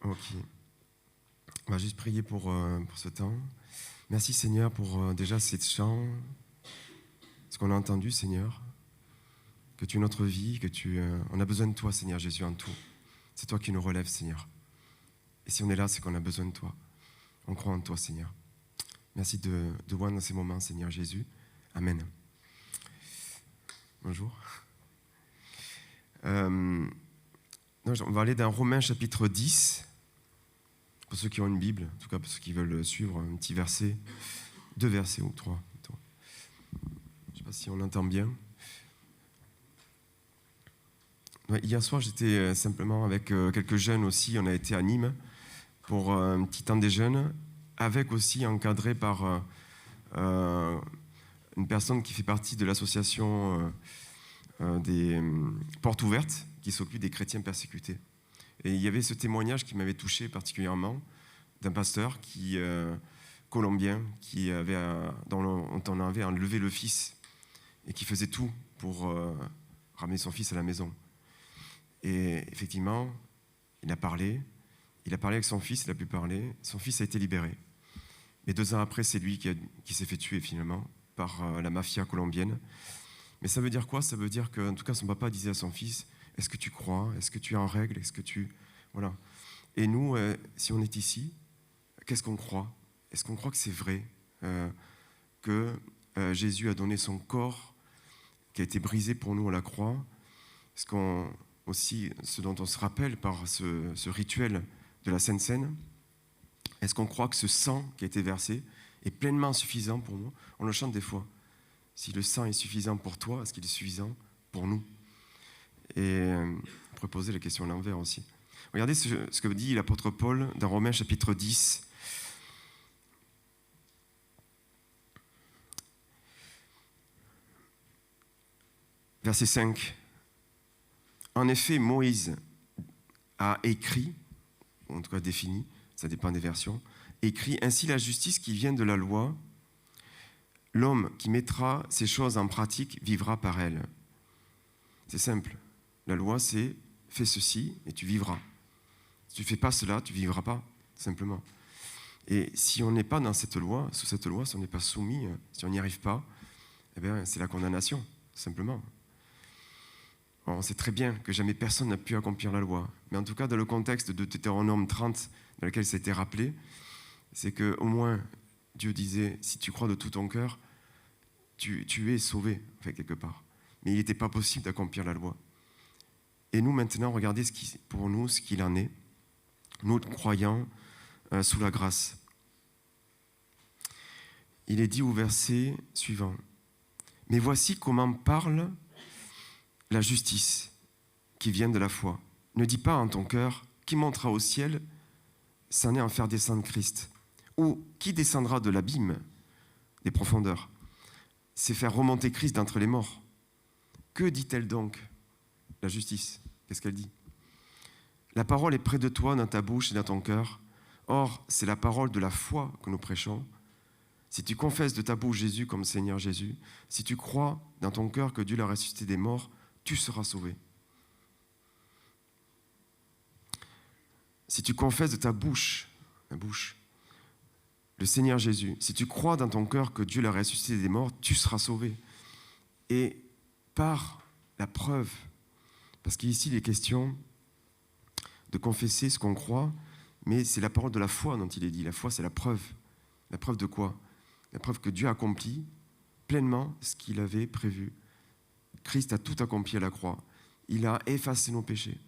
Ok. On va juste prier pour ce temps. Merci Seigneur pour déjà ces chants, ce qu'on a entendu Seigneur, que tu es notre vie, on a besoin de toi Seigneur Jésus en tout. C'est toi qui nous relèves Seigneur. Et si on est là, c'est qu'on a besoin de toi. On croit en toi Seigneur. Merci de voir dans ces moments Seigneur Jésus. Amen. Bonjour. On va aller dans Romains chapitre 10. Pour ceux qui ont une Bible, en tout cas pour ceux qui veulent suivre un petit verset, 2 versets ou 3. Je ne sais pas si on l'entend bien. Ouais, hier soir, j'étais simplement avec quelques jeunes aussi. On a été à Nîmes pour un petit temps des jeunes, avec aussi encadré par une personne qui fait partie de l'association des Portes Ouvertes, qui s'occupe des chrétiens persécutés. Et il y avait ce témoignage qui m'avait touché particulièrement d'un pasteur colombien dont on avait enlevé le fils et qui faisait tout pour ramener son fils à la maison. Et effectivement, il a parlé avec son fils, il a pu parler, son fils a été libéré. Mais 2 ans après, c'est lui qui s'est fait tuer finalement par la mafia colombienne. Mais ça veut dire quoi ? Ça veut dire qu'en tout cas, son papa disait à son fils, « Est-ce que tu crois ? Est-ce que tu es en règle ? Est-ce que tu... » Voilà. Et nous, si on est ici, qu'est-ce qu'on croit ? Est-ce qu'on croit que c'est vrai que Jésus a donné son corps qui a été brisé pour nous à la croix ? Est-ce qu'on aussi, ce dont on se rappelle par ce rituel de la Sainte Seine, est-ce qu'on croit que ce sang qui a été versé est pleinement suffisant pour nous ? On le chante des fois. Si le sang est suffisant pour toi, est-ce qu'il est suffisant pour nous ? Et on pourrait poser la question à l'envers aussi. Regardez ce que dit l'apôtre Paul dans Romains chapitre 10. Verset 5. En effet, Moïse a écrit, en tout cas défini, ça dépend des versions, écrit « Ainsi la justice qui vient de la loi, l'homme qui mettra ces choses en pratique vivra par elle. » C'est simple. La loi, c'est « fais ceci et tu vivras ». Si tu ne fais pas cela, tu ne vivras pas, simplement. Et si on n'est pas dans cette loi, sous cette loi, si on n'est pas soumis, si on n'y arrive pas, eh bien, c'est la condamnation, simplement. On sait très bien que jamais personne n'a pu accomplir la loi. Mais en tout cas, dans le contexte de Deutéronome 30, dans lequel ça a été rappelé, c'est qu'au moins, Dieu disait, si tu crois de tout ton cœur, tu es sauvé, enfin, quelque part. Mais il n'était pas possible d'accomplir la loi. Et nous, maintenant, regardez pour nous ce qu'il en est, nous croyants sous la grâce. Il est dit au verset suivant, « Mais voici comment parle la justice qui vient de la foi. Ne dis pas en ton cœur, qui montera au ciel, c'en est en faire descendre Christ. Ou qui descendra de l'abîme des profondeurs, c'est faire remonter Christ d'entre les morts. Que dit-elle donc, la justice ? Qu'est-ce qu'elle dit ? La parole est près de toi, dans ta bouche et dans ton cœur. Or, c'est la parole de la foi que nous prêchons. Si tu confesses de ta bouche Jésus comme Seigneur Jésus, si tu crois dans ton cœur que Dieu l'a ressuscité des morts, tu seras sauvé. Si tu confesses de ta bouche, le Seigneur Jésus, si tu crois dans ton cœur que Dieu l'a ressuscité des morts, tu seras sauvé. Et par la preuve, parce qu'ici il est question de confesser ce qu'on croit, mais c'est la parole de la foi dont il est dit. La foi, c'est la preuve. La preuve de quoi ? La preuve que Dieu accomplit pleinement ce qu'il avait prévu. Christ a tout accompli à la croix. Il a effacé nos péchés.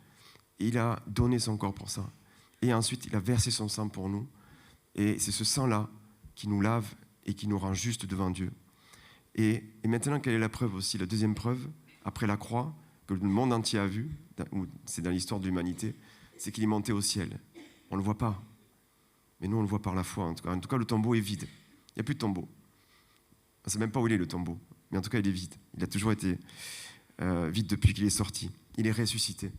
Il a donné son corps pour ça. Et ensuite, il a versé son sang pour nous. Et c'est ce sang-là qui nous lave et qui nous rend justes devant Dieu. Et maintenant, quelle est la preuve aussi ? La deuxième preuve, après la croix, que le monde entier a vue, c'est dans l'histoire de l'humanité, c'est qu'il est monté au ciel. On ne le voit pas. Mais nous, on le voit par la foi. En tout cas, le tombeau est vide. Il n'y a plus de tombeau. On ne sait même pas où il est, le tombeau. Mais en tout cas, il est vide. Il a toujours été vide depuis qu'il est sorti. Il est ressuscité.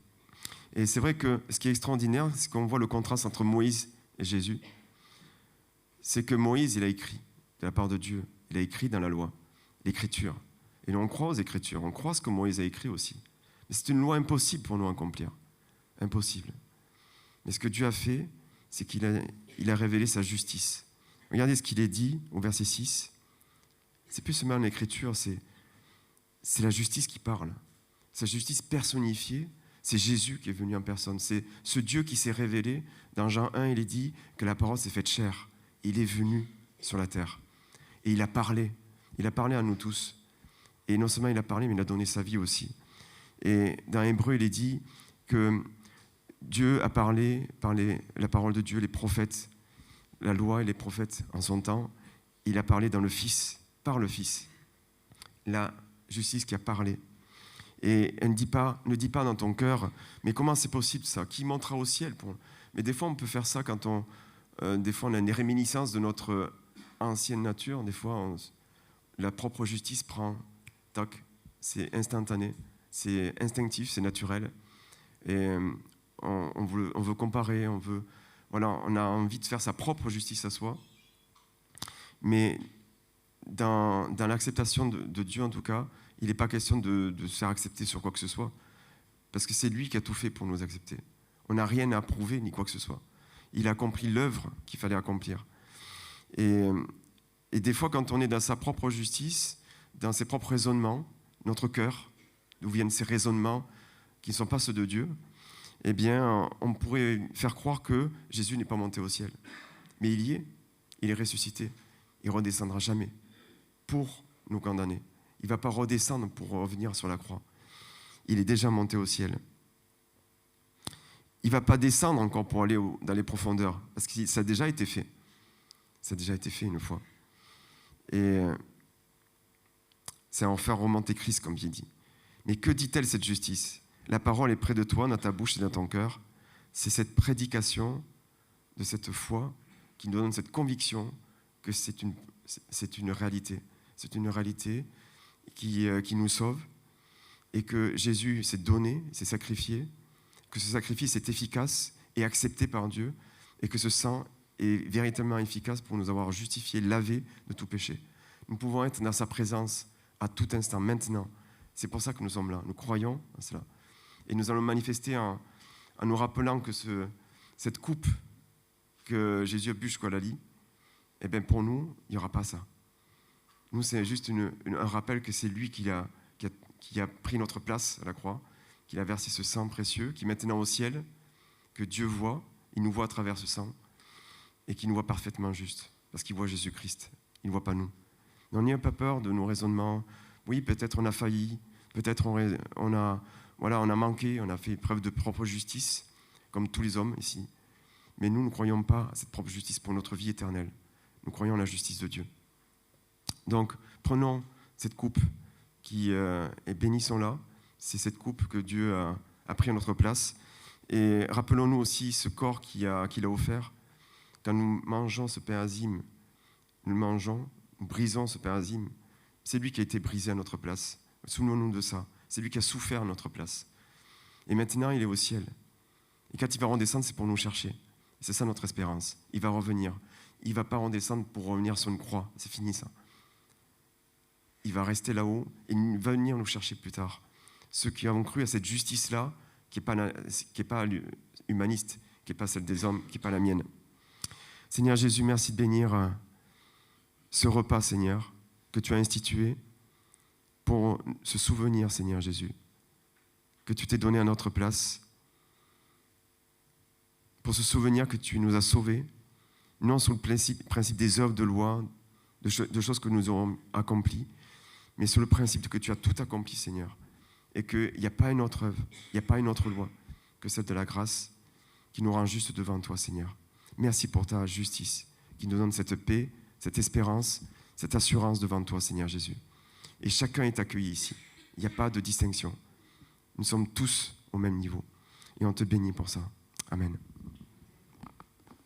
Et c'est vrai que ce qui est extraordinaire, c'est qu'on voit le contraste entre Moïse et Jésus. C'est que Moïse, il a écrit de la part de Dieu. Il a écrit dans la loi, l'écriture. Et nous, on croit aux Écritures. On croit ce que Moïse a écrit aussi. Mais c'est une loi impossible pour nous à accomplir. Impossible. Mais ce que Dieu a fait, c'est qu'il a révélé sa justice. Regardez ce qu'il est dit au verset 6. C'est plus seulement l'écriture, c'est la justice qui parle. Sa justice personnifiée, c'est Jésus qui est venu en personne. C'est ce Dieu qui s'est révélé. Dans Jean 1, il est dit que la parole s'est faite chair. Il est venu sur la terre. Et il a parlé. Il a parlé à nous tous. Et non seulement il a parlé, mais il a donné sa vie aussi. Et dans Hébreu, il est dit que Dieu a parlé par la parole de Dieu, les prophètes, la loi et les prophètes en son temps. Il a parlé dans le Fils, par le Fils. La justice qui a parlé. Et elle ne dit pas dans ton cœur, mais comment c'est possible ça? Qui montera au ciel Mais des fois, on peut faire ça quand des fois, on a une réminiscence de notre ancienne nature. Des fois, la propre justice prend, toc, c'est instantané, c'est instinctif, c'est naturel. Et on veut comparer, on a envie de faire sa propre justice à soi. Mais dans l'acceptation de Dieu, en tout cas, il n'est pas question de se faire accepter sur quoi que ce soit, parce que c'est lui qui a tout fait pour nous accepter. On n'a rien à prouver, ni quoi que ce soit. Il a accompli l'œuvre qu'il fallait accomplir. Et des fois, quand on est dans sa propre justice, dans ses propres raisonnements, notre cœur, d'où viennent ces raisonnements qui ne sont pas ceux de Dieu, eh bien, on pourrait faire croire que Jésus n'est pas monté au ciel. Mais il y est, il est ressuscité. Il ne redescendra jamais pour nous condamner. Il ne va pas redescendre pour revenir sur la croix. Il est déjà monté au ciel. Il ne va pas descendre encore pour aller dans les profondeurs, parce que ça a déjà été fait. Ça a déjà été fait une fois. Et c'est en faire remonter Christ, comme il dit. Mais que dit-elle cette justice? La parole est près de toi, dans ta bouche et dans ton cœur. C'est cette prédication de cette foi qui nous donne cette conviction que c'est une réalité. C'est une réalité qui nous sauve et que Jésus s'est donné, s'est sacrifié, que ce sacrifice est efficace et accepté par Dieu et que ce sang est véritablement efficace pour nous avoir justifiés, lavés de tout péché. Nous pouvons être dans sa présence à tout instant, maintenant. C'est pour ça que nous sommes là. Nous croyons à cela. Et nous allons manifester en nous rappelant que cette coupe que Jésus a bu jusqu'à la lie, eh bien pour nous, il n'y aura pas ça. Nous, c'est juste un rappel que c'est lui qui a pris notre place à la croix, qu'il a versé ce sang précieux, qui est maintenant au ciel, que Dieu voit, il nous voit à travers ce sang, et qui nous voit parfaitement juste, parce qu'il voit Jésus-Christ, il ne voit pas nous. Mais on n'ayez pas peur de nos raisonnements. Oui, peut-être on a failli, peut-être on a manqué, on a fait preuve de propre justice, comme tous les hommes ici. Mais nous ne croyons pas à cette propre justice pour notre vie éternelle. Nous croyons à la justice de Dieu. Donc, prenons cette coupe et bénissons-la. C'est cette coupe que Dieu a pris à notre place. Et rappelons-nous aussi ce corps qu'il a offert. Quand nous mangeons ce pain azime, nous brisons ce pain azime. C'est lui qui a été brisé à notre place. Souvenons-nous de ça. C'est lui qui a souffert à notre place. Et maintenant, il est au ciel. Et quand il va redescendre, c'est pour nous chercher. Et c'est ça notre espérance. Il va revenir. Il ne va pas redescendre pour revenir sur une croix. C'est fini ça. Il va rester là-haut et il va venir nous chercher plus tard. Ceux qui ont cru à cette justice-là, qui n'est pas humaniste, qui n'est pas celle des hommes, qui n'est pas la mienne. Seigneur Jésus, merci de bénir ce repas, Seigneur, que tu as institué pour se souvenir, Seigneur Jésus, que tu t'es donné à notre place, pour se souvenir que tu nous as sauvés, non sous le principe des œuvres de loi, de choses que nous aurons accomplies, mais sur le principe que tu as tout accompli, Seigneur, et qu'il n'y a pas une autre œuvre, il n'y a pas une autre loi que celle de la grâce qui nous rend juste devant toi, Seigneur. Merci pour ta justice qui nous donne cette paix, cette espérance, cette assurance devant toi, Seigneur Jésus. Et chacun est accueilli ici. Il n'y a pas de distinction. Nous sommes tous au même niveau. Et on te bénit pour ça. Amen.